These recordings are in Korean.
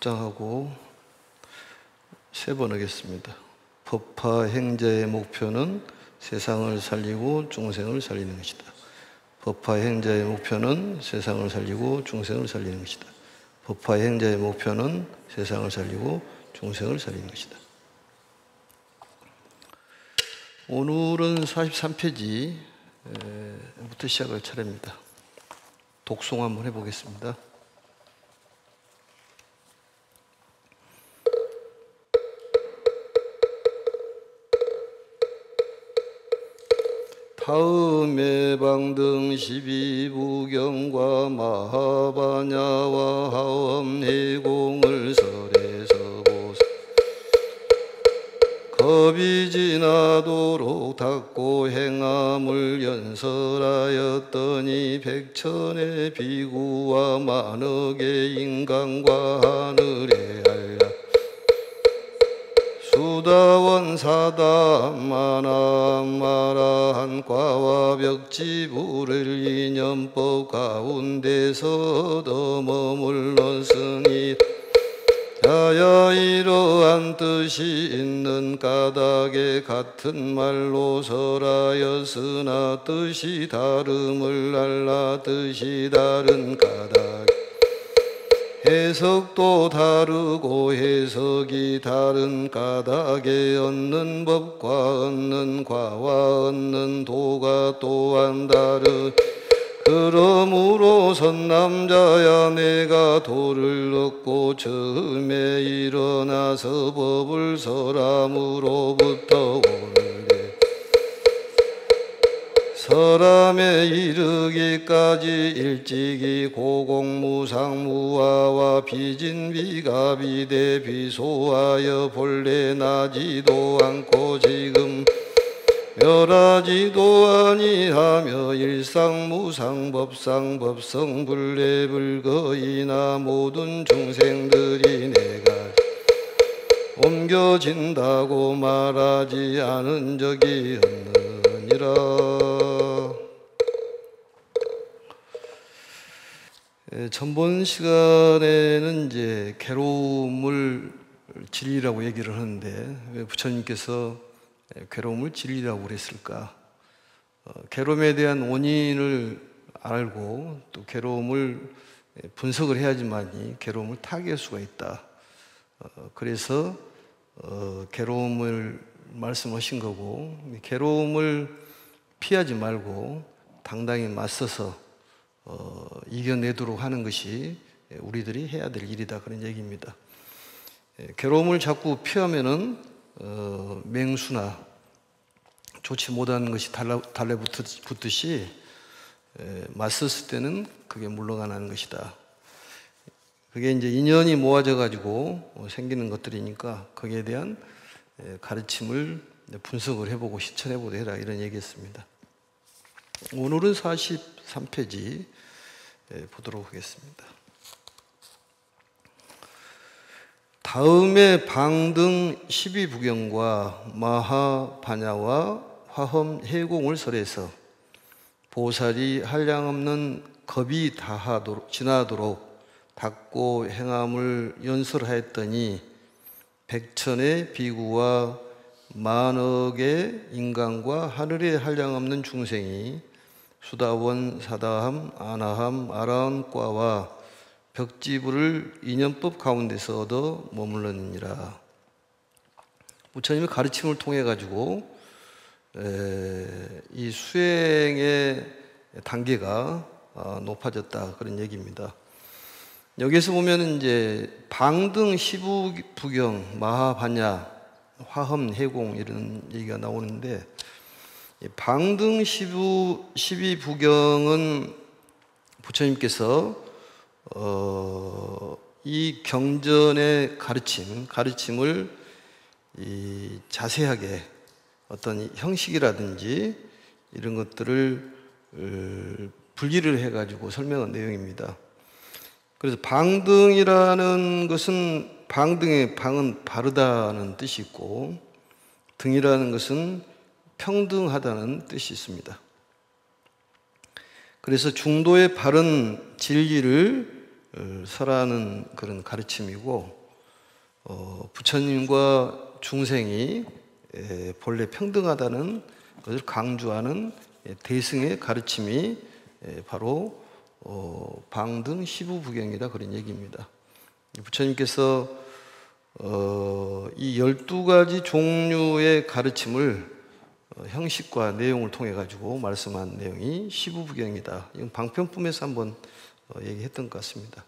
합장하고 세 번 하겠습니다. 법화 행자의 목표는 세상을 살리고 중생을 살리는 것이다. 법화 행자의 목표는 세상을 살리고 중생을 살리는 것이다. 법화 행자의 목표는 세상을 살리고 중생을 살리는 것이다. 오늘은 43페이지부터 시작할 차례입니다. 독송 한번 해보겠습니다. 다음에 방등 12부경과 마하바냐와 하엄해공을 설에서 보사 겁이 지나도록 닦고 행함을 연설하였더니 백천의 비구와 만억의 인간과 하늘에 알라 수다원 사다마나마라한과와 벽지부를 이념법 가운데서 더 머물렀으니 자야 이러한 뜻이 있는 까닭에 같은 말로 설하였으나 뜻이 다름을 알라 뜻이 다른 까닭 해석도 다르고 해석이 다른 까닭에 얻는 법과 얻는 과와 얻는 도가 또한 다르 그러므로 선남자야 내가 도를 얻고 처음에 일어나서 법을 설함으로부터 오늘에 설함에 이르기까지 일찍이 고공무상무화와 비진비가비대 비소하여 본래 나지도 않고 지금 멸하지도 아니하며 일상무상법상 법성불례불거이나 모든 중생들이 내가 옮겨진다고 말하지 않은 적이 없느니라. 전번 시간에는 이제 괴로움을 진리라고 얘기를 하는데 왜 부처님께서 괴로움을 진리라고 그랬을까? 괴로움에 대한 원인을 알고 또 괴로움을 분석을 해야지만이 괴로움을 타개할 수가 있다. 그래서 괴로움을 말씀하신 거고 괴로움을 피하지 말고 당당히 맞서서 이겨내도록 하는 것이 우리들이 해야 될 일이다 그런 얘기입니다. 괴로움을 자꾸 피하면은 맹수나 좋지 못한 것이 달래붙듯이 맞섰을 때는 그게 물러가는 것이다. 그게 이제 인연이 모아져 가지고 생기는 것들이니까 거기에 대한 가르침을 분석을 해보고 실천해보도록 해라 이런 얘기했습니다. 오늘은 43페이지 보도록 하겠습니다. 다음에 방등 12부경과 마하바냐와 화엄해공을 설해서 보살이 한량없는 겁이 지나도록 닦고 행함을 연설하였더니 백천의 비구와 만억의 인간과 하늘에 한량없는 중생이 수다원, 사다함, 아나함, 아라한과와 벽지부를 이념법 가운데서 얻어 머물렀느니라. 부처님의 가르침을 통해 가지고 이 수행의 단계가 높아졌다 그런 얘기입니다. 여기서 보면 이제 방등 12부경, 마하바냐, 화엄해공 이런 얘기가 나오는데 방등 12부경은 부처님께서 이 경전의 가르침을 자세하게 어떤 형식이라든지 이런 것들을 분리를 해가지고 설명한 내용입니다. 그래서 방등이라는 것은 방등의 방은 바르다는 뜻이 있고 등이라는 것은 평등하다는 뜻이 있습니다. 그래서 중도의 바른 진리를 설하는 그런 가르침이고, 부처님과 중생이 본래 평등하다는 것을 강조하는 대승의 가르침이 바로 방등 시부부경이다, 그런 얘기입니다. 부처님께서 이 12가지 종류의 가르침을 형식과 내용을 통해 가지고 말씀한 내용이 시부부경이다. 이건 방편품에서 한번 얘기했던 것 같습니다.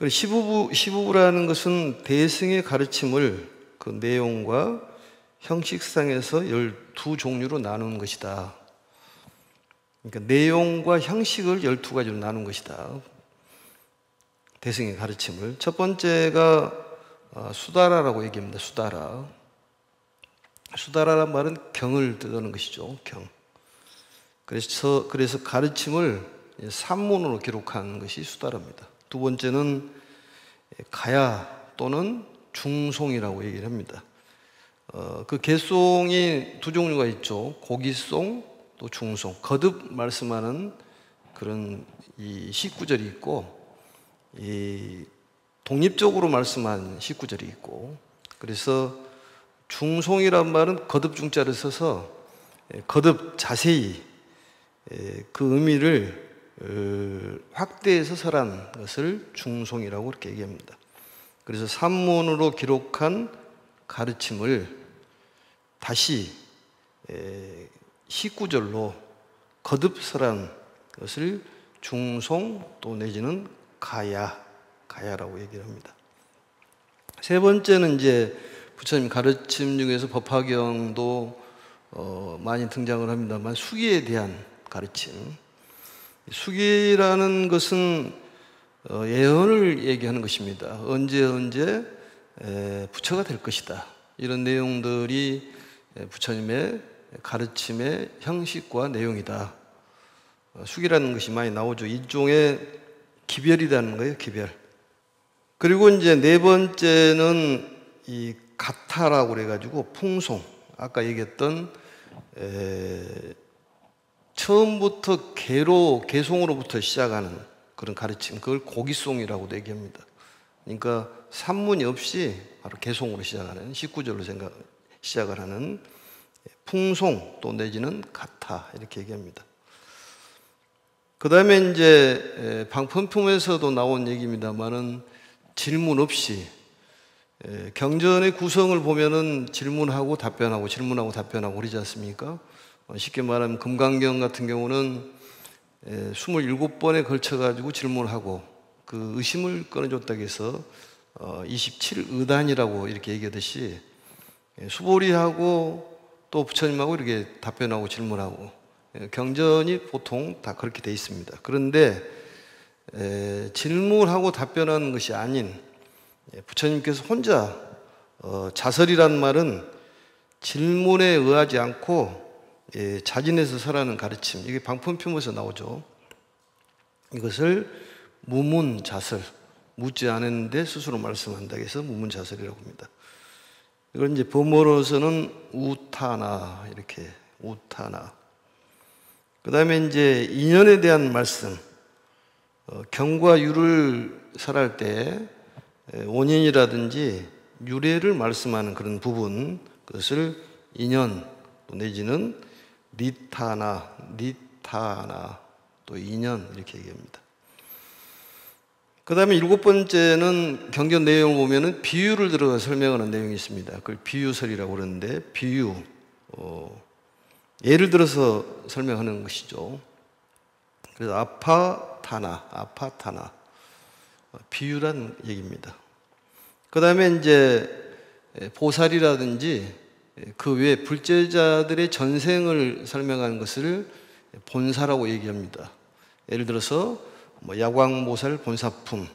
시부부라는 것은 대승의 가르침을 그 내용과 형식상에서 12종류로 나눈 것이다. 그러니까 내용과 형식을 12가지로 나눈 것이다. 대승의 가르침을. 첫 번째가 수다라라고 얘기합니다. 수다라. 수다라란 말은 경을 뜻하는 것이죠. 경. 그래서 가르침을 산문으로 기록한 것이 수다라입니다. 두 번째는 가야 또는 중송이라고 얘기를 합니다. 그 개송이 두 종류가 있죠. 고기송 또 중송. 거듭 말씀하는 그런 이 시구절이 있고, 이 독립적으로 말씀한 시구절이 있고, 그래서 중송이란 말은 거듭 중자를 써서 거듭 자세히 그 의미를 확대해서 설한 것을 중송이라고 그렇게 얘기합니다. 그래서 산문으로 기록한 가르침을 다시 시구절로 거듭 설한 것을 중송 또 내지는 가야라고 얘기를 합니다. 세 번째는 이제 부처님 가르침 중에서 법화경도 많이 등장을 합니다만 수기에 대한 가르침. 수기라는 것은 예언을 얘기하는 것입니다. 언제 부처가 될 것이다. 이런 내용들이 부처님의 가르침의 형식과 내용이다. 수기라는 것이 많이 나오죠. 일종의 기별이라는 거예요. 기별. 그리고 이제 네 번째는 이 가타라고 그래가지고 풍송. 아까 얘기했던 처음부터 개송으로부터 시작하는 그런 가르침, 그걸 고기송이라고도 얘기합니다. 그러니까 산문이 없이 바로 개송으로 시작하는, 식구절로 시작을 하는 풍송 또 내지는 가타, 이렇게 얘기합니다. 그 다음에 이제 방편품에서도 나온 얘기입니다만은 질문 없이, 경전의 구성을 보면은 질문하고 답변하고 그러지 않습니까? 쉽게 말하면 금강경 같은 경우는 27번에 걸쳐가지고 질문하고 그 의심을 끊어줬다고 해서 27의단이라고 이렇게 얘기하듯이 수보리하고 또 부처님하고 이렇게 답변하고 질문하고, 경전이 보통 다 그렇게 돼 있습니다. 그런데 질문하고 답변하는 것이 아닌 부처님께서 혼자 자설이란 말은 질문에 의하지 않고 자진해서 설하는 가르침, 이게 방편품에서 나오죠. 이것을 무문자설, 묻지 않았는데 스스로 말씀한다고 해서 무문자설이라고 합니다. 이걸 이제 범어로서는 우타나, 이렇게 우타나. 그 다음에 이제 인연에 대한 말씀, 경과 유를 설할 때 원인이라든지 유래를 말씀하는 그런 부분, 그것을 인연 내지는 니타나 또 인연, 이렇게 얘기합니다. 그 다음에 일곱 번째는 경전 내용을 보면은 비유를 들어가 설명하는 내용이 있습니다. 그걸 비유설이라고 그러는데, 비유, 예를 들어서 설명하는 것이죠. 그래서 아파타나, 비유란 얘기입니다. 그 다음에 이제 보살이라든지 그 외에 불제자들의 전생을 설명하는 것을 본사라고 얘기합니다. 예를 들어서 야광보살 본사품,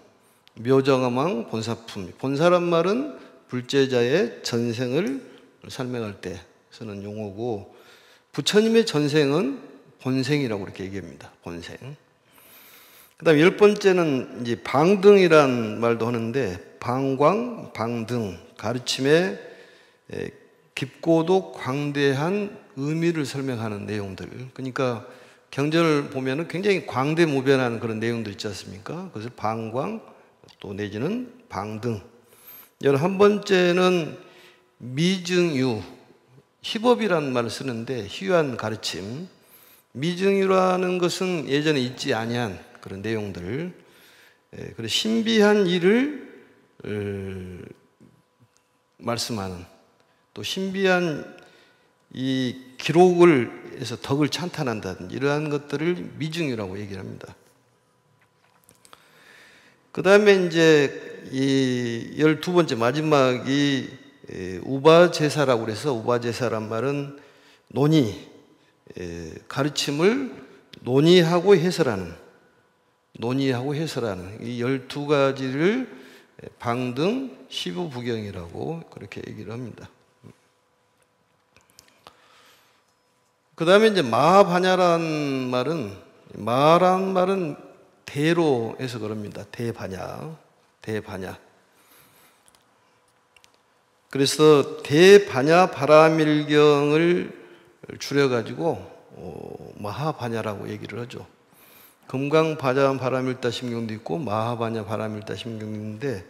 묘정암왕 본사품. 본사란 말은 불제자의 전생을 설명할 때 쓰는 용어고, 부처님의 전생은 본생이라고 이렇게 얘기합니다. 본생. 그 다음에 열 번째는 이제 방등이란 말도 하는데, 방광, 방등, 가르침의 깊고도 광대한 의미를 설명하는 내용들. 그러니까 경전을 보면은 굉장히 광대무변한 그런 내용도 있지 않습니까? 그래서 방광 또 내지는 방등. 한 번째는 미증유, 희법이라는 말을 쓰는데 희유한 가르침. 미증유라는 것은 예전에 있지 아니한 그런 내용들, 그리고 신비한 일을 말씀하는, 또 신비한 이 기록을 해서 덕을 찬탄한다든지 이러한 것들을 미증유라고 얘기를 합니다. 그 다음에 이제 이 12번째 마지막이 우바제사라고 그래서, 우바제사란 말은 논의, 가르침을 논의하고 해설하는 이 12가지를 방등 시부부경이라고 그렇게 얘기를 합니다. 그 다음에 이제 마하바냐라는 말은 대로 해서 그럽니다. 대바냐. 그래서 대바냐 바라밀경을 줄여가지고 마하바냐라고 얘기를 하죠. 금강바냐 바라밀다심경도 있고 마하바냐 바라밀다심경도 있는데,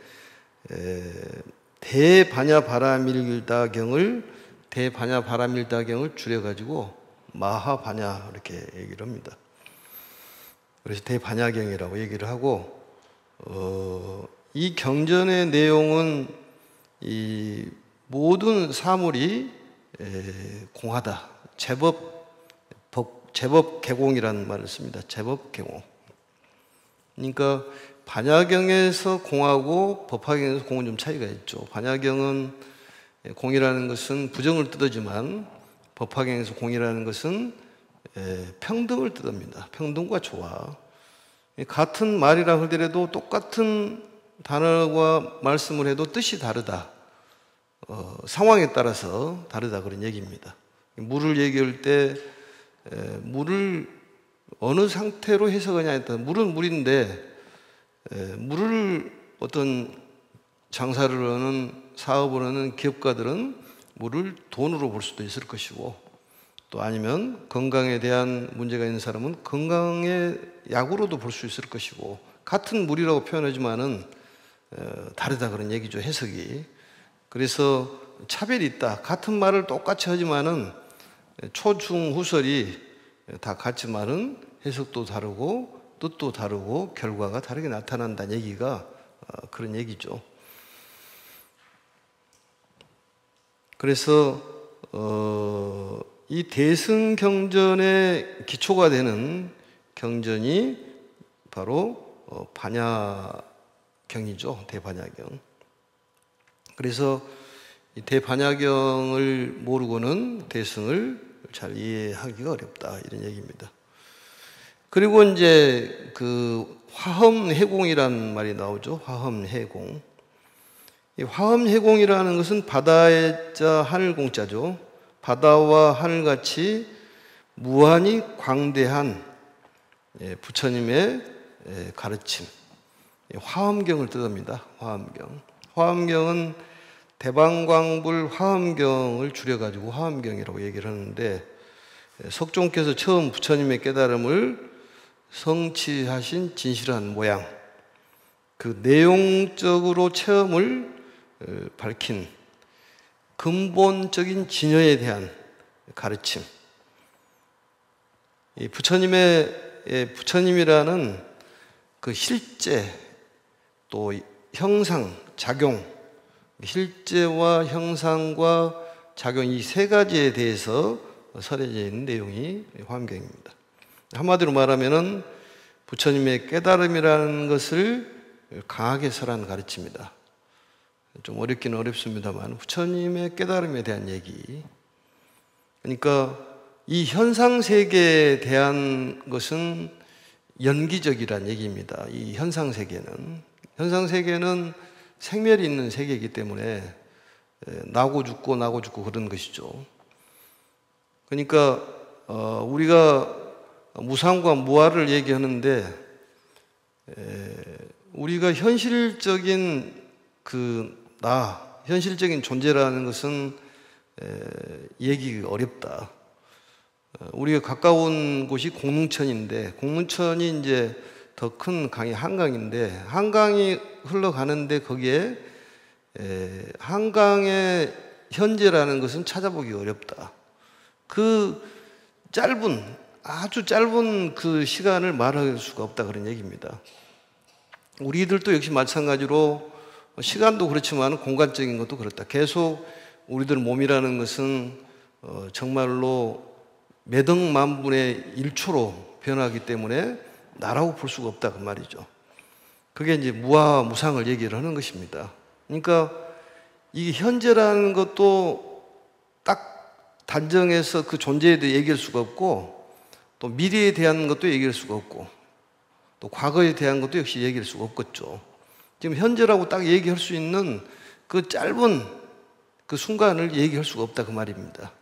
대바냐 바라밀다경을 줄여가지고 마하바냐 이렇게 얘기를 합니다. 그래서 대바냐경이라고 얘기를 하고, 이 경전의 내용은 이 모든 사물이 공하다. 제법 개공이라는 말을 씁니다. 제법 개공. 그러니까 반야경에서 공하고 법화경에서 공은 좀 차이가 있죠. 반야경은 공이라는 것은 부정을 뜻하지만 법화경에서 공이라는 것은 평등을 뜻합니다. 평등과 조화. 같은 말이라 하더라도 똑같은 단어와 말씀을 해도 뜻이 다르다. 상황에 따라서 다르다 그런 얘기입니다. 물을 얘기할 때 물을 어느 상태로 해석하냐에 따라, 물은 물인데 물을 어떤 장사를 하는, 사업을 하는 기업가들은 물을 돈으로 볼 수도 있을 것이고, 또 아니면 건강에 대한 문제가 있는 사람은 건강의 약으로도 볼 수 있을 것이고, 같은 물이라고 표현하지만은 다르다 그런 얘기죠, 해석이. 그래서 차별이 있다. 같은 말을 똑같이 하지만은 초중후설이 다 같지만은 해석도 다르고 뜻도 다르고 결과가 다르게 나타난다는 얘기가 그런 얘기죠. 그래서 이 대승경전의 기초가 되는 경전이 바로 반야경이죠. 대반야경. 그래서 이 대반야경을 모르고는 대승을 잘 이해하기가 어렵다 이런 얘기입니다. 그리고 이제 그 화엄해공이라는 말이 나오죠. 화엄해공. 이 화엄해공이라는 것은 바다의 자 하늘공자죠. 바다와 하늘같이 무한히 광대한 부처님의 가르침, 화엄경을 뜻합니다. 화엄경은 대방광불 화엄경을 줄여가지고 화엄경이라고 얘기를 하는데, 석종께서 처음 부처님의 깨달음을 성취하신 진실한 모양, 그 내용적으로 체험을 밝힌 근본적인 진여에 대한 가르침, 이 부처님이라는 그 실제 또 형상, 작용, 실제와 형상과 작용 이 세 가지에 대해서 설해져 있는 내용이 화엄경입니다. 한마디로 말하면은 부처님의 깨달음이라는 것을 강하게 설한 가르침입니다. 좀 어렵기는 어렵습니다만 부처님의 깨달음에 대한 얘기. 그러니까 이 현상 세계에 대한 것은 연기적이란 얘기입니다. 이 현상 세계는 생멸이 있는 세계이기 때문에 나고 죽고 그런 것이죠. 그러니까 우리가 무상과 무아를 얘기하는데, 우리가 현실적인 현실적인 존재라는 것은 얘기가 어렵다. 우리가 가까운 곳이 공릉천인데, 공릉천이 이제 더 큰 강이 한강인데, 한강이 흘러가는데 거기에 한강의 현재라는 것은 찾아보기 어렵다. 그 아주 짧은 그 시간을 말할 수가 없다, 그런 얘기입니다. 우리들도 역시 마찬가지로 시간도 그렇지만 공간적인 것도 그렇다. 계속 우리들 몸이라는 것은 정말로 몇억 만분의 1초로 변하기 때문에 나라고 볼 수가 없다, 그 말이죠. 그게 이제 무아무상을 얘기를 하는 것입니다. 그러니까 이 현재라는 것도 딱 단정해서 그 존재에 대해 얘기할 수가 없고, 또 미래에 대한 것도 얘기할 수가 없고, 또 과거에 대한 것도 역시 얘기할 수가 없겠죠. 지금 현재라고 딱 얘기할 수 있는 그 짧은 그 순간을 얘기할 수가 없다, 그 말입니다.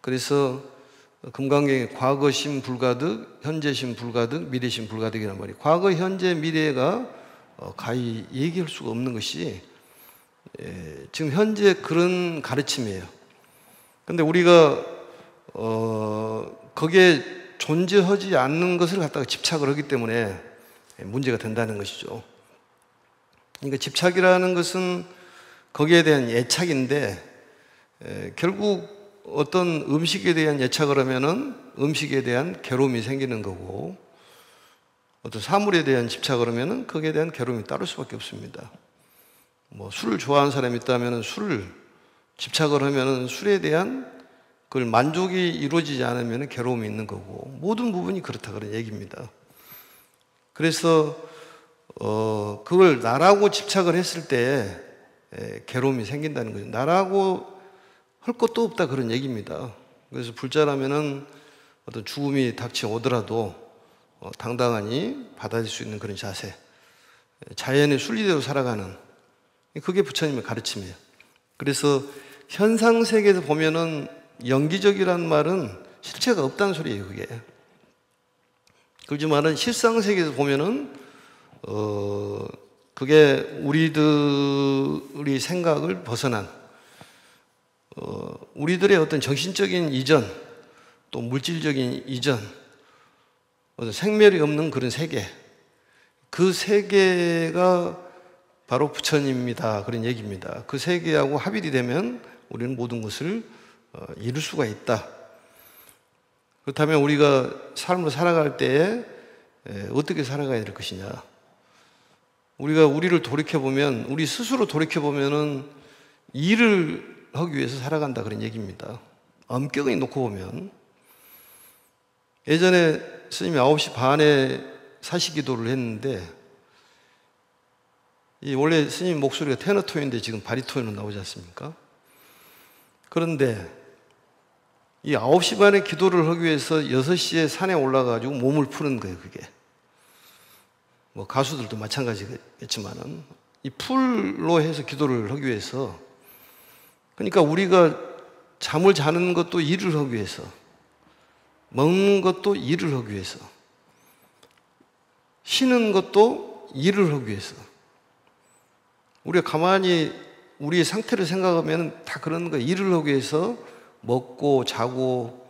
그래서 금강경에 과거심 불가득, 현재심 불가득, 미래심 불가득이란 말이에요. 과거, 현재, 미래가 가히 얘기할 수가 없는 것이 지금 현재 그런 가르침이에요. 근데 우리가 거기에 존재하지 않는 것을 갖다가 집착을 하기 때문에 문제가 된다는 것이죠. 그러니까 집착이라는 것은 거기에 대한 애착인데, 결국 어떤 음식에 대한 애착을 하면은 음식에 대한 괴로움이 생기는 거고, 어떤 사물에 대한 집착을 하면은 거기에 대한 괴로움이 따를 수밖에 없습니다. 뭐 술을 좋아하는 사람이 있다면은 술을 집착을 하면은 술에 대한 그걸 만족이 이루어지지 않으면 괴로움이 있는 거고, 모든 부분이 그렇다, 그런 얘기입니다. 그래서 그걸 나라고 집착을 했을 때 괴로움이 생긴다는 거죠. 나라고 할 것도 없다, 그런 얘기입니다. 그래서 불자라면은 어떤 죽음이 닥쳐오더라도 당당하니 받아들일 수 있는 그런 자세, 자연의 순리대로 살아가는, 그게 부처님의 가르침이에요. 그래서 현상세계에서 보면은 영기적이라는 말은 실체가 없다는 소리예요, 그게. 그렇지만은 실상세계에서 보면은 그게 우리들의 생각을 벗어난 우리들의 어떤 정신적인 이전, 또 물질적인 이전, 어떤 생멸이 없는 그런 세계, 그 세계가 바로 부처님입니다, 그런 얘기입니다. 그 세계하고 합일이 되면 우리는 모든 것을 이룰 수가 있다. 그렇다면 우리가 삶을 살아갈 때에 어떻게 살아가야 될 것이냐? 우리가 우리를 돌이켜보면, 우리 스스로 돌이켜보면은 일을 하기 위해서 살아간다, 그런 얘기입니다. 엄격히 놓고 보면, 예전에 스님이 9시 반에 사시기도를 했는데, 원래 스님 목소리가 테너톤인데 지금 바리톤으로 나오지 않습니까? 그런데 이 9시 반에 기도를 하기 위해서 6시에 산에 올라가지고 몸을 푸는 거예요, 그게. 뭐 가수들도 마찬가지겠지만은, 이 풀로 해서 기도를 하기 위해서, 그러니까 우리가 잠을 자는 것도 일을 하기 위해서, 먹는 것도 일을 하기 위해서, 쉬는 것도 일을 하기 위해서, 우리가 가만히 우리의 상태를 생각하면 다 그런 거예요. 일을 하기 위해서 먹고 자고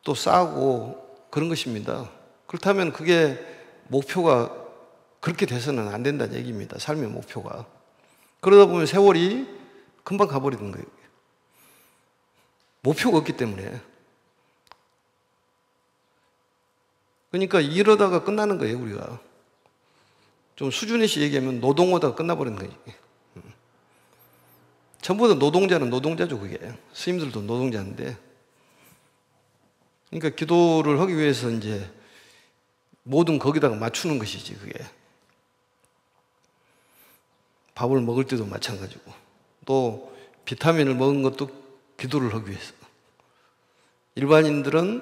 또 싸고 그런 것입니다. 그렇다면 그게 목표가 그렇게 돼서는 안 된다는 얘기입니다. 삶의 목표가. 그러다 보면 세월이 금방 가버리는 거예요. 목표가 없기 때문에. 그러니까 이러다가 끝나는 거예요, 우리가. 좀 수준에서 얘기하면 노동하다가 끝나버리는 거예요. 전부 다 노동자는 노동자죠, 그게. 스님들도 노동자인데. 그러니까 기도를 하기 위해서 이제 모든 거기다가 맞추는 것이지, 그게. 밥을 먹을 때도 마찬가지고, 또 비타민을 먹은 것도 기도를 하기 위해서. 일반인들은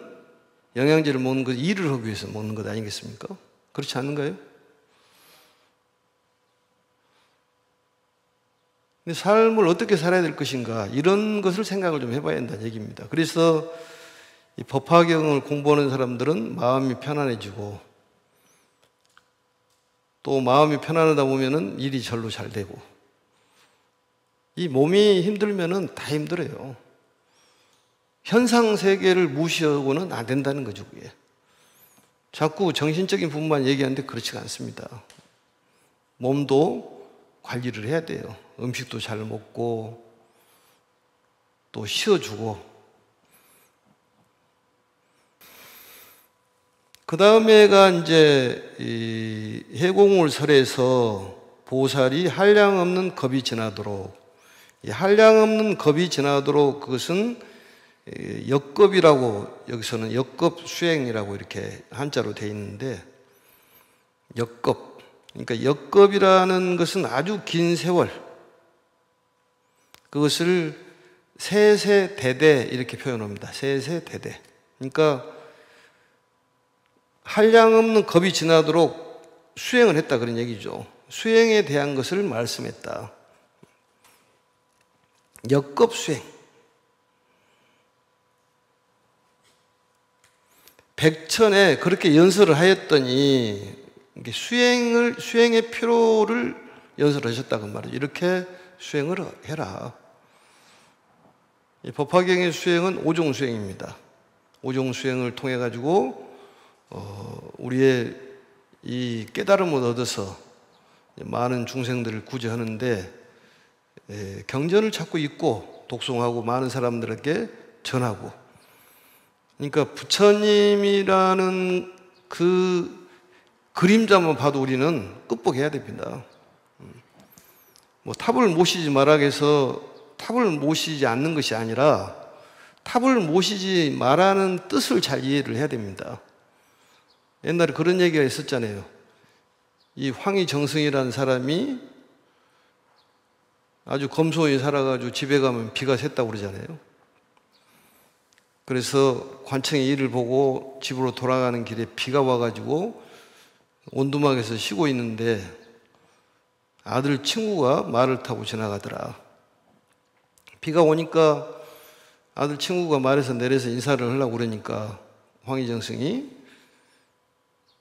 영양제를 먹는 것, 일을 하기 위해서 먹는 것 아니겠습니까? 그렇지 않은가요? 근데 삶을 어떻게 살아야 될 것인가, 이런 것을 생각을 좀 해봐야 한다는 얘기입니다. 그래서 이 법화경을 공부하는 사람들은 마음이 편안해지고, 또 마음이 편안하다 보면은 일이 절로 잘 되고, 이 몸이 힘들면은 다 힘들어요. 현상 세계를 무시하고는 안 된다는 거죠, 그게. 자꾸 정신적인 부분만 얘기하는데 그렇지가 않습니다. 몸도 관리를 해야 돼요. 음식도 잘 먹고 또 쉬어주고. 그 다음에가 이제 이 해공울설에서 보살이 한량없는 겁이 지나도록, 이 한량없는 겁이 지나도록, 그것은 역겁이라고, 여기서는 역겁 수행이라고 이렇게 한자로 되어 있는데, 역겁, 그러니까 역겁이라는 것은 아주 긴 세월, 그것을 세세대대 이렇게 표현합니다. 세세대대. 그러니까 한량없는 겁이 지나도록 수행을 했다, 그런 얘기죠. 수행에 대한 것을 말씀했다. 역겁 수행. 백천에 그렇게 연설을 하였더니 수행의 표를 연설하셨다고 말이죠. 이렇게 수행을 해라. 이 법화경의 수행은 오종 수행입니다. 오종 수행을 통해 가지고 우리의 이 깨달음을 얻어서 많은 중생들을 구제하는데 경전을 찾고 읽고 독송하고 많은 사람들에게 전하고, 그러니까 부처님이라는 그 그림자만 봐도 우리는 극복해야 됩니다. 뭐 탑을 모시지 말라 해서 탑을 모시지 않는 것이 아니라 탑을 모시지 말라는 뜻을 잘 이해를 해야 됩니다. 옛날에 그런 얘기가 있었잖아요. 이 황희정승이라는 사람이 아주 검소히 살아가지고 집에 가면 비가 샜다고 그러잖아요. 그래서 관청의 일을 보고 집으로 돌아가는 길에 비가 와가지고 온두막에서 쉬고 있는데 아들 친구가 말을 타고 지나가더라. 비가 오니까 아들 친구가 말에서 내려서 인사를 하려고 그러니까 황희정승이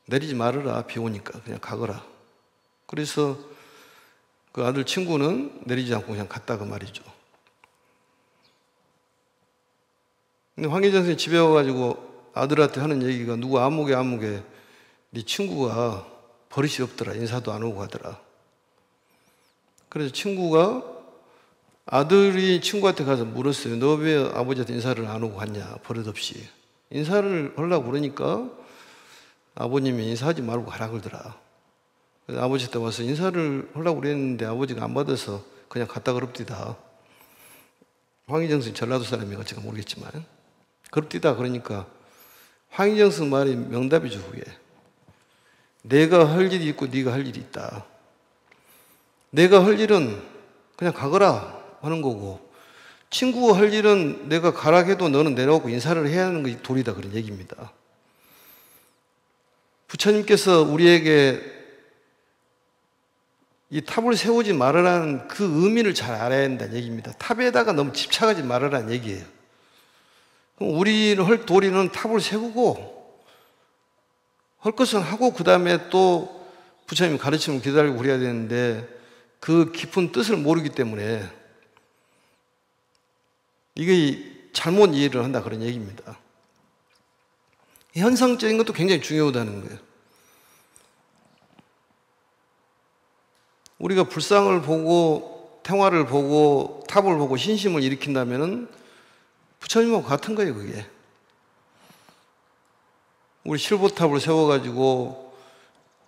내리지 말아라, 비 오니까 그냥 가거라. 그래서 그 아들 친구는 내리지 않고 그냥 갔다가 말이죠. 근데 황희정승이 집에 와가지고 아들한테 하는 얘기가, 누구 아무개 네 친구가 버릇이 없더라, 인사도 안 오고 하더라. 그래서 친구가, 아들이 친구한테 가서 물었어요. 너 왜 아버지한테 인사를 안 오고 갔냐, 버릇없이. 인사를 하려고 그러니까 아버님이 인사하지 말고 가라 그러더라. 그래서 아버지한테 와서 인사를 하려고 그랬는데 아버지가 안 받아서 그냥 갔다 그럽디다. 황희정승 전라도 사람인가 제가 모르겠지만 그럽디다. 그러니까 황희정승 말이 명답이죠. 그게 내가 할 일이 있고 네가 할 일이 있다. 내가 할 일은 그냥 가거라 하는 거고, 친구가 할 일은 내가 가라 해도 너는 내려오고 인사를 해야 하는 것이 도리다, 그런 얘기입니다. 부처님께서 우리에게 이 탑을 세우지 말으라는 그 의미를 잘 알아야 한다는 얘기입니다. 탑에다가 너무 집착하지 말으라는 얘기예요. 그럼 우리는 할 도리는 탑을 세우고 할 것은 하고 그 다음에 또 부처님 가르침을 기다리고 그래야 되는데 그 깊은 뜻을 모르기 때문에 이게 잘못 이해를 한다, 그런 얘기입니다. 현상적인 것도 굉장히 중요하다는 거예요. 우리가 불상을 보고 태화를 보고 탑을 보고 신심을 일으킨다면 부처님하고 같은 거예요, 그게. 우리 실보탑을 세워가지고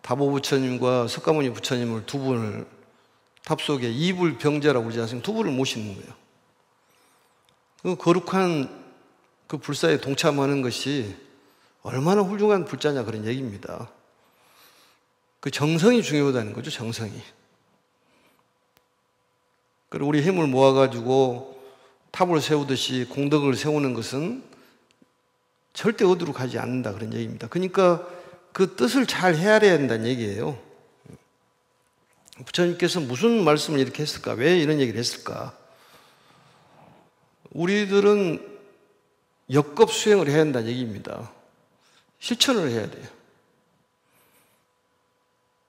다보 부처님과 석가모니 부처님을 두 분을 탑 속에 이불병자라고 그러지 않습니까? 두 분을 모시는 거예요. 그 거룩한 그 불사에 동참하는 것이 얼마나 훌륭한 불자냐, 그런 얘기입니다. 그 정성이 중요하다는 거죠, 정성이. 그리고 우리 힘을 모아가지고 탑을 세우듯이 공덕을 세우는 것은 절대 어디로 가지 않는다, 그런 얘기입니다. 그러니까 그 뜻을 잘 헤아려야 한다는 얘기예요. 부처님께서 무슨 말씀을 이렇게 했을까? 왜 이런 얘기를 했을까? 우리들은 역겁 수행을 해야 한다는 얘기입니다. 실천을 해야 돼요.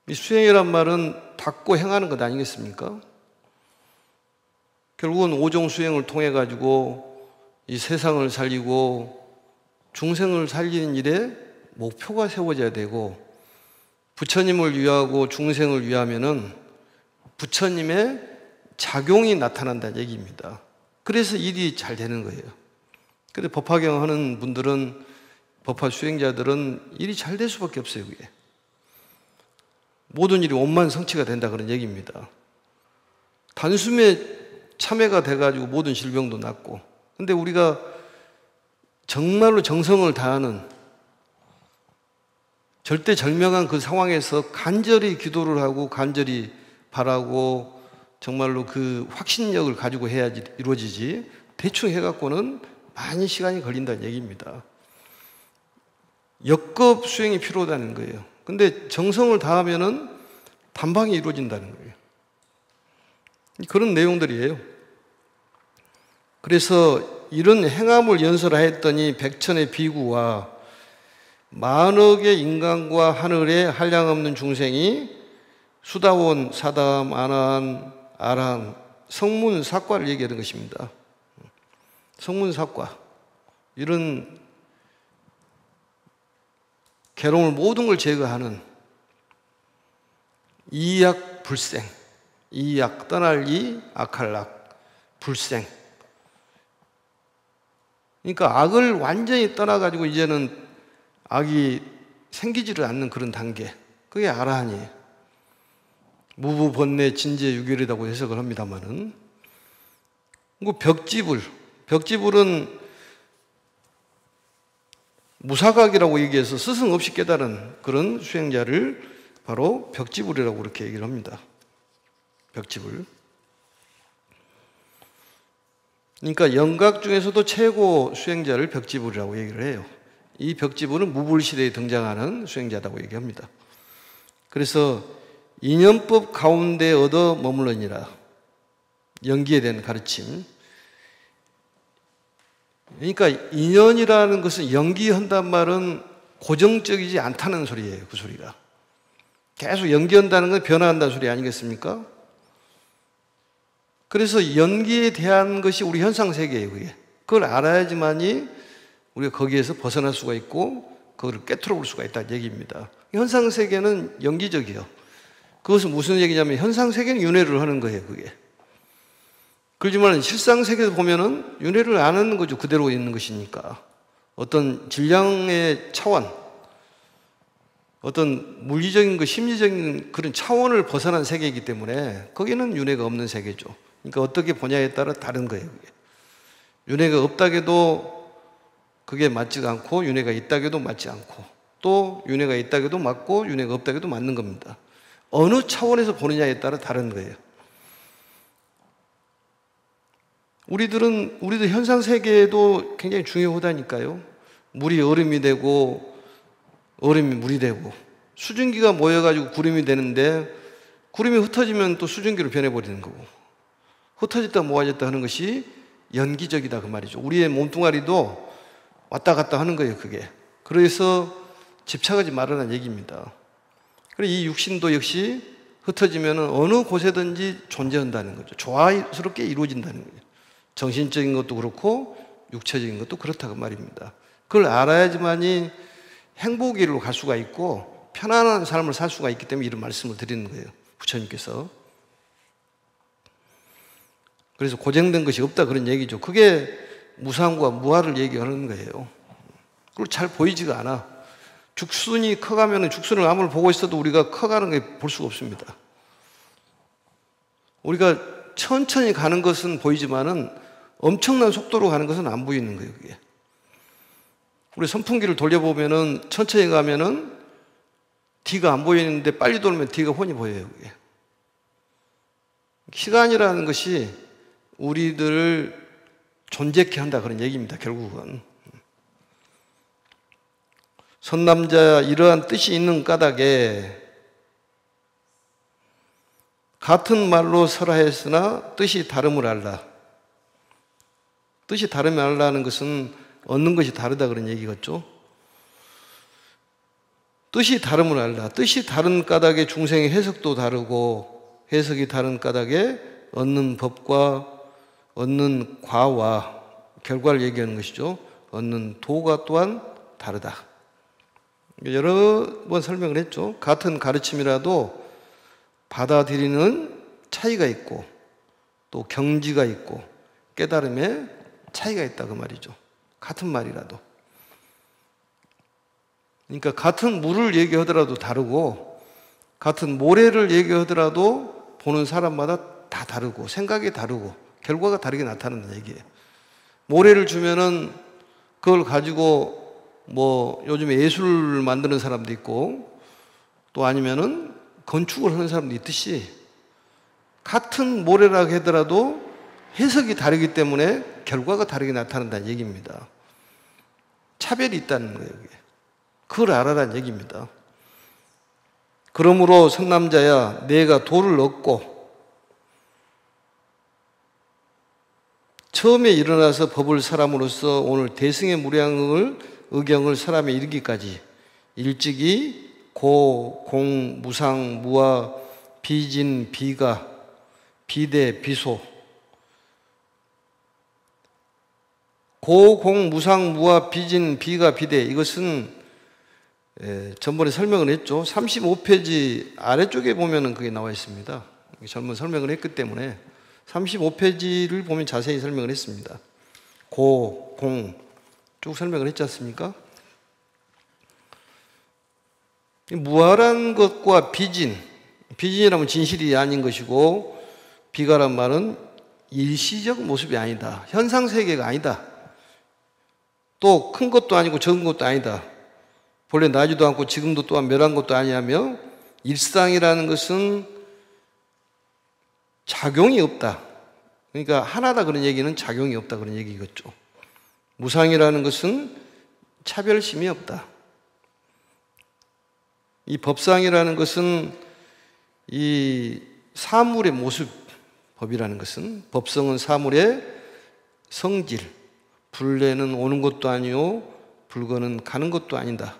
이 수행이란 말은 닦고 행하는 것 아니겠습니까? 결국은 오종 수행을 통해 가지고 이 세상을 살리고 중생을 살리는 일에 목표가 세워져야 되고, 부처님을 위하고 중생을 위하면은 부처님의 작용이 나타난다는 얘기입니다. 그래서 일이 잘 되는 거예요. 근데 법화경 하는 분들은, 법화 수행자들은 일이 잘 될 수밖에 없어요. 그게 모든 일이 원만성취가 된다 그런 얘기입니다. 단숨에 참회가 돼가지고 모든 질병도 낫고. 근데 우리가 정말로 정성을 다하는 절대절명한 그 상황에서 간절히 기도를 하고 간절히 바라고 정말로 그 확신력을 가지고 해야지 이루어지지, 대충 해갖고는 많이 시간이 걸린다는 얘기입니다. 역급 수행이 필요하다는 거예요. 근데 정성을 다하면은 단방에 이루어진다는 거예요. 그런 내용들이에요. 그래서 이런 행함을 연설하였더니 백천의 비구와 만억의 인간과 하늘에 한량없는 중생이 수다원, 사담, 아난, 아란, 성문사과를 얘기하는 것입니다. 성문사과, 이런 괴로움을 모든 걸 제거하는 이악 불생, 이악 떠날 이, 악할 악, 불생. 그러니까 악을 완전히 떠나가지고 이제는 악이 생기지를 않는 그런 단계, 그게 아라한이에요. 무부 번뇌 진제 유결이라고 해석을 합니다만은, 벽지불은 무사각이라고 얘기해서 스승 없이 깨달은 그런 수행자를 바로 벽지불이라고 그렇게 얘기를 합니다. 벽지불. 그러니까 영각 중에서도 최고 수행자를 벽지불이라고 얘기를 해요. 이 벽지불은 무불시대에 등장하는 수행자라고 얘기합니다. 그래서 인연법 가운데 얻어 머물러니라, 연기에 대한 가르침. 그러니까 인연이라는 것은, 연기한단 말은 고정적이지 않다는 소리예요. 그 소리가 계속 연기한다는 건 변화한다는 소리 아니겠습니까? 그래서 연기에 대한 것이 우리 현상세계예요. 그걸 알아야지만이 우리가 거기에서 벗어날 수가 있고 그걸 깨트려 볼 수가 있다는 얘기입니다. 현상세계는 연기적이에요. 그것은 무슨 얘기냐면, 현상세계는 윤회를 하는 거예요. 그게. 그렇지만 실상세계에서 보면은 윤회를 안 하는 거죠. 그대로 있는 것이니까. 어떤 질량의 차원, 어떤 물리적인 것, 심리적인 그런 차원을 벗어난 세계이기 때문에 거기는 윤회가 없는 세계죠. 그러니까 어떻게 보냐에 따라 다른 거예요. 그게. 윤회가 없다고 해도 그게 맞지가 않고, 윤회가 있다고 해도 맞지 않고, 또 윤회가 있다고 해도 맞고 윤회가 없다고 해도 맞는 겁니다. 어느 차원에서 보느냐에 따라 다른 거예요. 우리도 현상세계도 굉장히 중요하다니까요. 물이 얼음이 되고 얼음이 물이 되고, 수증기가 모여가지고 구름이 되는데, 구름이 흩어지면 또 수증기로 변해버리는 거고, 흩어졌다 모아졌다 하는 것이 연기적이다 그 말이죠. 우리의 몸뚱아리도 왔다 갔다 하는 거예요. 그게. 그래서 집착하지 말라는 얘기입니다. 그리고 이 육신도 역시 흩어지면 어느 곳에든지 존재한다는 거죠. 조화스럽게 이루어진다는 거죠. 정신적인 것도 그렇고 육체적인 것도 그렇다고 말입니다. 그걸 알아야지만이 행복의 길로 갈 수가 있고 편안한 삶을 살 수가 있기 때문에 이런 말씀을 드리는 거예요. 부처님께서. 그래서 고정된 것이 없다 그런 얘기죠. 그게 무상과 무아를 얘기하는 거예요. 그리고 잘 보이지가 않아. 죽순이 커가면 죽순을 아무리 보고 있어도 우리가 커가는 게 볼 수가 없습니다. 우리가 천천히 가는 것은 보이지만은 엄청난 속도로 가는 것은 안 보이는 거예요. 그게. 우리 선풍기를 돌려보면은 천천히 가면은 뒤가 안 보이는데 빨리 돌면 뒤가 훤히 보여요. 그게. 시간이라는 것이 우리들을 존재케 한다 그런 얘기입니다. 결국은. 선남자 이러한 뜻이 있는 까닭에 같은 말로 설하였으나 뜻이 다름을 알라. 뜻이 다름을 알라는 것은 얻는 것이 다르다 그런 얘기겠죠. 뜻이 다름을 알라. 뜻이 다른 까닭에 중생의 해석도 다르고, 해석이 다른 까닭에 얻는 법과 얻는 과와 결과를 얘기하는 것이죠. 얻는 도가 또한 다르다. 여러 번 설명을 했죠. 같은 가르침이라도 받아들이는 차이가 있고 또 경지가 있고 깨달음에 차이가 있다 그 말이죠. 같은 말이라도. 그러니까 같은 물을 얘기하더라도 다르고 같은 모래를 얘기하더라도 보는 사람마다 다 다르고 생각이 다르고 결과가 다르게 나타난다는 얘기예요. 모래를 주면은 그걸 가지고 뭐 요즘에 예술을 만드는 사람도 있고 또 아니면은 건축을 하는 사람도 있듯이 같은 모래라고 하더라도 해석이 다르기 때문에 결과가 다르게 나타난다는 얘기입니다. 차별이 있다는 거예요. 이게. 그걸 알아라는 얘기입니다. 그러므로 상남자야 내가 도를 얻고 처음에 일어나서 법을 사람으로서 오늘 대승의 무량을 의경을 사람에 이르기까지 일찍이 고, 공, 무상, 무아, 비진, 비가, 비대, 비소 고, 공, 무상, 무아, 비진, 비가, 비대 이것은 전번에 설명을 했죠. 35페이지 아래쪽에 보면은 그게 나와 있습니다. 전번 설명을 했기 때문에 35페이지를 보면 자세히 설명을 했습니다. 고, 공 쭉 설명을 했지 않습니까? 무아란 것과 비진, 비진이라면 진실이 아닌 것이고 비가란 말은 일시적 모습이 아니다. 현상세계가 아니다. 또 큰 것도 아니고 적은 것도 아니다. 본래 나지도 않고 지금도 또한 멸한 것도 아니하며 일상이라는 것은 작용이 없다. 그러니까 하나다 그런 얘기는 작용이 없다 그런 얘기겠죠. 무상이라는 것은 차별심이 없다. 이 법상이라는 것은 이 사물의 모습, 법이라는 것은 법성은 사물의 성질, 불례는 오는 것도 아니요 불거는 가는 것도 아니다.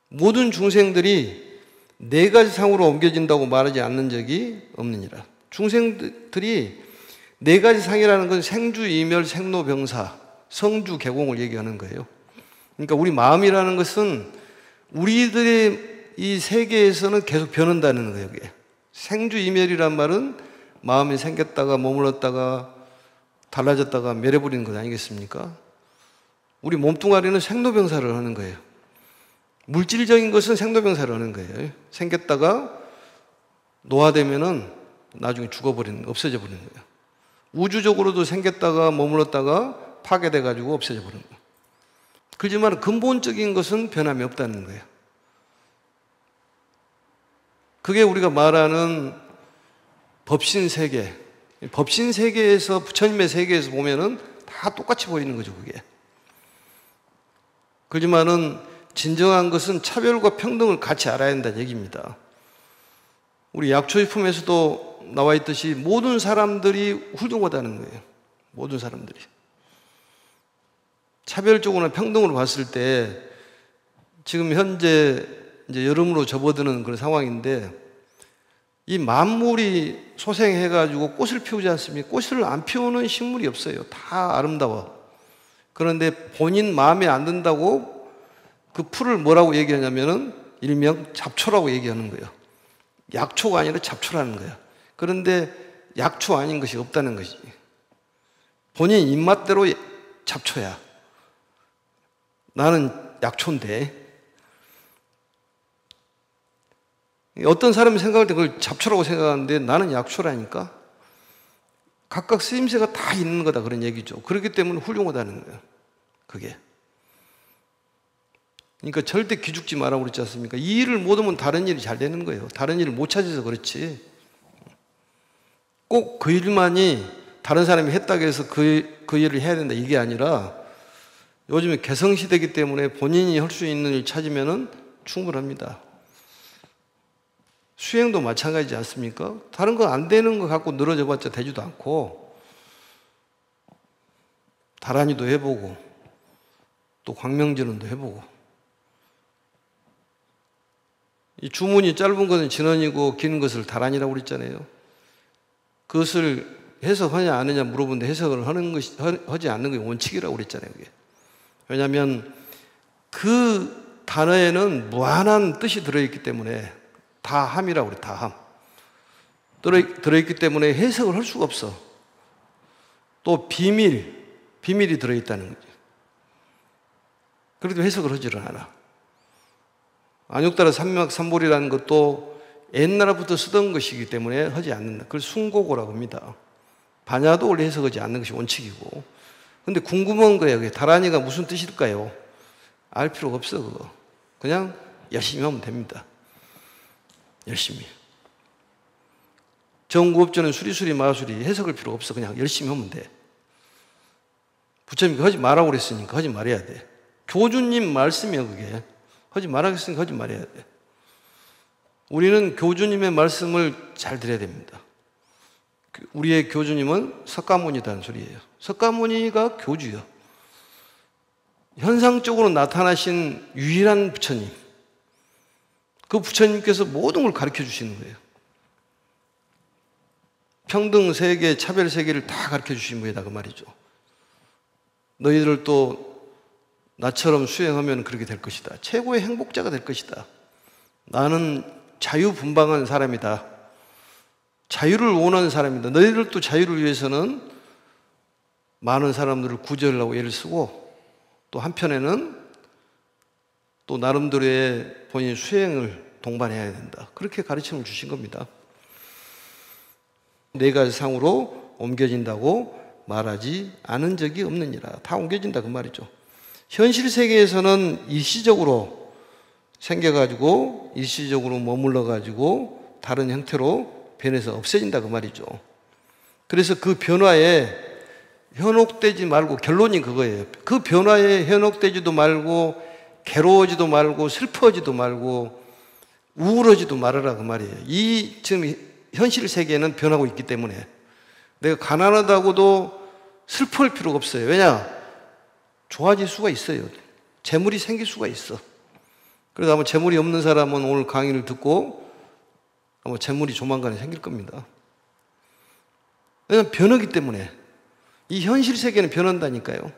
모든 중생들이 네 가지 상으로 옮겨진다고 말하지 않는 적이 없느니라. 중생들이 네 가지 상이라는 건 생주, 이멸, 생로병사, 성주, 개공을 얘기하는 거예요. 그러니까 우리 마음이라는 것은 우리들의 이 세계에서는 계속 변한다는 거예요. 이게. 생주, 이멸이란 말은 마음이 생겼다가 머물렀다가 달라졌다가 멸해버리는 것 아니겠습니까? 우리 몸뚱아리는 생로병사를 하는 거예요. 물질적인 것은 생로병사를 하는 거예요. 생겼다가 노화되면은 나중에 죽어버리는, 없어져 버리는 거예요. 우주적으로도 생겼다가 머물렀다가 파괴돼가지고 없어져 버리는 거예요. 그렇지만 근본적인 것은 변함이 없다는 거예요. 그게 우리가 말하는 법신 세계. 법신 세계에서, 부처님의 세계에서 보면은 다 똑같이 보이는 거죠, 그게. 그렇지만은 진정한 것은 차별과 평등을 같이 알아야 한다는 얘기입니다. 우리 약초식품에서도 나와 있듯이 모든 사람들이 훌륭하다는 거예요. 모든 사람들이. 차별적으로나 평등으로 봤을 때 지금 현재 이제 여름으로 접어드는 그런 상황인데 이 만물이 소생해가지고 꽃을 피우지 않습니까? 꽃을 안 피우는 식물이 없어요. 다 아름다워. 그런데 본인 마음에 안 든다고 그 풀을 뭐라고 얘기하냐면은 일명 잡초라고 얘기하는 거예요. 약초가 아니라 잡초라는 거예요. 그런데 약초 아닌 것이 없다는 것이지. 본인 입맛대로 잡초야. 나는 약초인데. 어떤 사람이 생각할 때 그걸 잡초라고 생각하는데 나는 약초라니까. 각각 쓰임새가 다 있는 거다 그런 얘기죠. 그렇기 때문에 훌륭하다는 거예요. 그게. 그러니까 절대 기죽지 말라고 그랬지 않습니까? 이 일을 못 하면 다른 일이 잘 되는 거예요. 다른 일을 못 찾아서 그렇지. 꼭 그 일만이 다른 사람이 했다고 해서 그 일을 해야 된다 이게 아니라 요즘에 개성시대이기 때문에 본인이 할 수 있는 일 찾으면 충분합니다. 수행도 마찬가지지 않습니까? 다른 거 안 되는 거 갖고 늘어져 봤자 되지도 않고 다란이도 해보고 또 광명진원도 해보고 이 주문이 짧은 것은 진원이고 긴 것을 다란이라고 그랬잖아요. 그것을 해석하냐 안 하냐 물어보는데 해석을 하지 않는 게 원칙이라고 그랬잖아요. 그게. 왜냐하면 그 단어에는 무한한 뜻이 들어있기 때문에 다함이라고 그래. 다함. 들어있기 때문에 해석을 할 수가 없어. 또 비밀이 들어있다는 거죠. 그래도 해석을 하지를 않아. 안욕따라 삼막삼볼이라는 것도 옛날부터 쓰던 것이기 때문에 하지 않는다. 그걸 순고고라고 합니다. 반야도 원래 해석하지 않는 것이 원칙이고. 근데 궁금한 거예요. 그게 다란이가 무슨 뜻일까요? 알 필요가 없어, 그거. 그냥 열심히 하면 됩니다. 열심히. 정구업자는 수리수리 마수리 해석할 필요가 없어. 그냥 열심히 하면 돼. 부처님이 하지 말라고 그랬으니까 하지 말아야 돼. 교주님 말씀이야, 그게. 하지 말라겠으니까 하지 말아야 돼. 우리는 교주님의 말씀을 잘 들어야 됩니다. 우리의 교주님은 석가모니다는 소리예요. 석가모니가 교주요. 현상적으로 나타나신 유일한 부처님. 그 부처님께서 모든 걸 가르쳐 주시는 거예요. 평등 세계, 차별 세계를 다 가르쳐 주신 분이다 그 말이죠. 너희들 또 나처럼 수행하면 그렇게 될 것이다. 최고의 행복자가 될 것이다. 나는 자유분방한 사람이다. 자유를 원하는 사람이다. 너희들도 자유를 위해서는 많은 사람들을 구제하려고 애를 쓰고 또 한편에는 또 나름대로의 본인의 수행을 동반해야 된다. 그렇게 가르침을 주신 겁니다. 네 가지 상으로 옮겨진다고 말하지 않은 적이 없느니라. 다 옮겨진다 그 말이죠. 현실 세계에서는 일시적으로 생겨가지고 일시적으로 머물러가지고 다른 형태로 변해서 없어진다 그 말이죠. 그래서 그 변화에 현혹되지 말고, 결론이 그거예요. 그 변화에 현혹되지도 말고 괴로워지도 말고 슬퍼지도 말고 우울하지도 말아라 그 말이에요. 이 지금 현실 세계는 변하고 있기 때문에 내가 가난하다고도 슬퍼할 필요가 없어요. 왜냐? 좋아질 수가 있어요. 재물이 생길 수가 있어. 그래서 아마 재물이 없는 사람은 오늘 강의를 듣고 아마 재물이 조만간에 생길 겁니다. 왜냐하면 변하기 때문에. 이 현실 세계는 변한다니까요.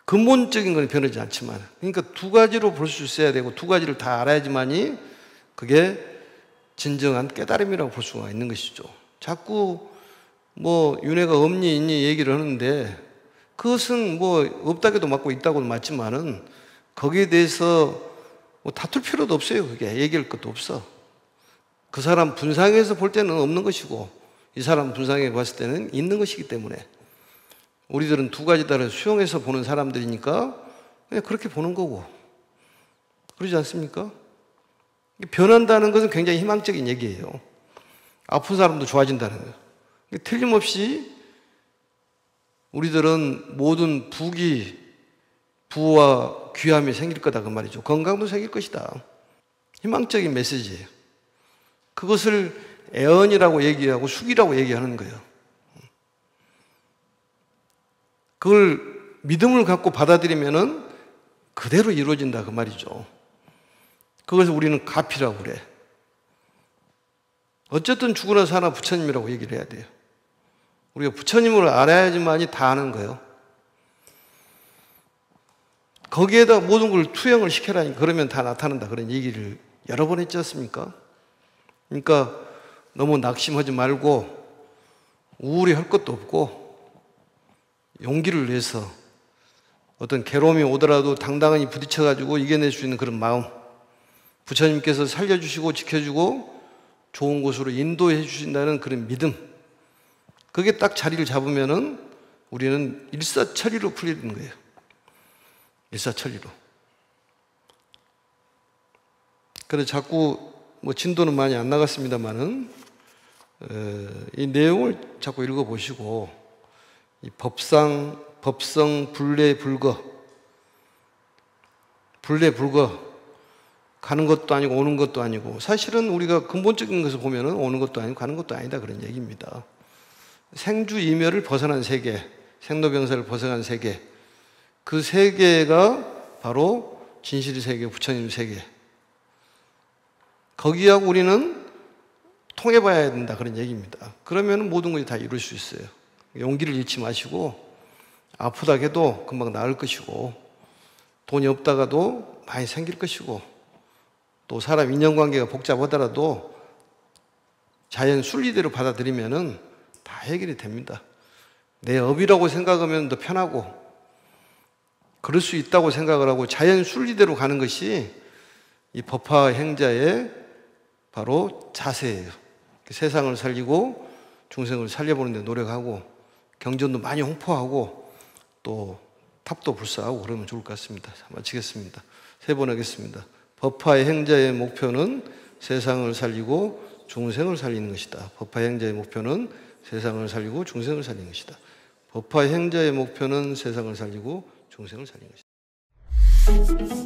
근본적인 건 변하지 않지만. 그러니까 두 가지로 볼 수 있어야 되고 두 가지를 다 알아야지만이 그게 진정한 깨달음이라고 볼 수가 있는 것이죠. 자꾸 뭐 윤회가 없니 있니 얘기를 하는데 그것은 뭐 없다고도 맞고 있다고도 맞지만은 거기에 대해서 뭐 다툴 필요도 없어요. 그게 얘기할 것도 없어. 그 사람 분상에서 볼 때는 없는 것이고 이 사람 분상에 봤을 때는 있는 것이기 때문에 우리들은 두 가지 다를 수용해서 보는 사람들이니까 그냥 그렇게 보는 거고 그러지 않습니까? 변한다는 것은 굉장히 희망적인 얘기예요. 아픈 사람도 좋아진다는 거예요. 틀림없이 우리들은 모든 부와 귀함이 생길 거다 그 말이죠. 건강도 생길 것이다. 희망적인 메시지예요. 그것을 애언이라고 얘기하고 숙이라고 얘기하는 거예요. 그걸 믿음을 갖고 받아들이면은 그대로 이루어진다 그 말이죠. 그것을 우리는 가피라고 그래. 어쨌든 죽으나 사나 부처님이라고 얘기를 해야 돼요. 우리가 부처님을 알아야지만이 다 아는 거예요. 거기에다 모든 걸 투영을 시켜라니 그러면 다 나타난다 그런 얘기를 여러 번 했지 않습니까? 그러니까 너무 낙심하지 말고 우울해할 것도 없고 용기를 내서 어떤 괴로움이 오더라도 당당히 부딪혀가지고 이겨낼 수 있는 그런 마음, 부처님께서 살려주시고 지켜주고 좋은 곳으로 인도해 주신다는 그런 믿음, 그게 딱 자리를 잡으면은 우리는 일사천리로 풀리는 거예요. 일사천리로. 그래서 자꾸 뭐 진도는 많이 안 나갔습니다만은 이 내용을 자꾸 읽어보시고 이 법성 불례불거 가는 것도 아니고 오는 것도 아니고 사실은 우리가 근본적인 것을 보면은 오는 것도 아니고 가는 것도 아니다 그런 얘기입니다. 생주이멸을 벗어난 세계, 생로병사를 벗어난 세계, 그 세계가 바로 진실의 세계, 부처님 세계. 거기하고 우리는 통해봐야 된다, 그런 얘기입니다. 그러면 모든 것이 다 이룰 수 있어요. 용기를 잃지 마시고, 아프다 해도 금방 나을 것이고, 돈이 없다가도 많이 생길 것이고, 또 사람 인연관계가 복잡하더라도 자연 순리대로 받아들이면은 다 해결이 됩니다. 내 업이라고 생각하면 더 편하고, 그럴 수 있다고 생각을 하고 자연 순리대로 가는 것이 이 법화 행자의 바로 자세예요. 세상을 살리고 중생을 살려보는 데 노력하고, 경전도 많이 홍포하고, 또 탑도 불사하고 그러면 좋을 것 같습니다. 마치겠습니다. 3번 하겠습니다. 법화의 행자의 목표는 세상을 살리고 중생을 살리는 것이다. 법화의 행자의 목표는 세상을 살리고 중생을 살리는 것이다. 법화의 행자의 목표는 세상을 살리고 중생을 살리는 것이다.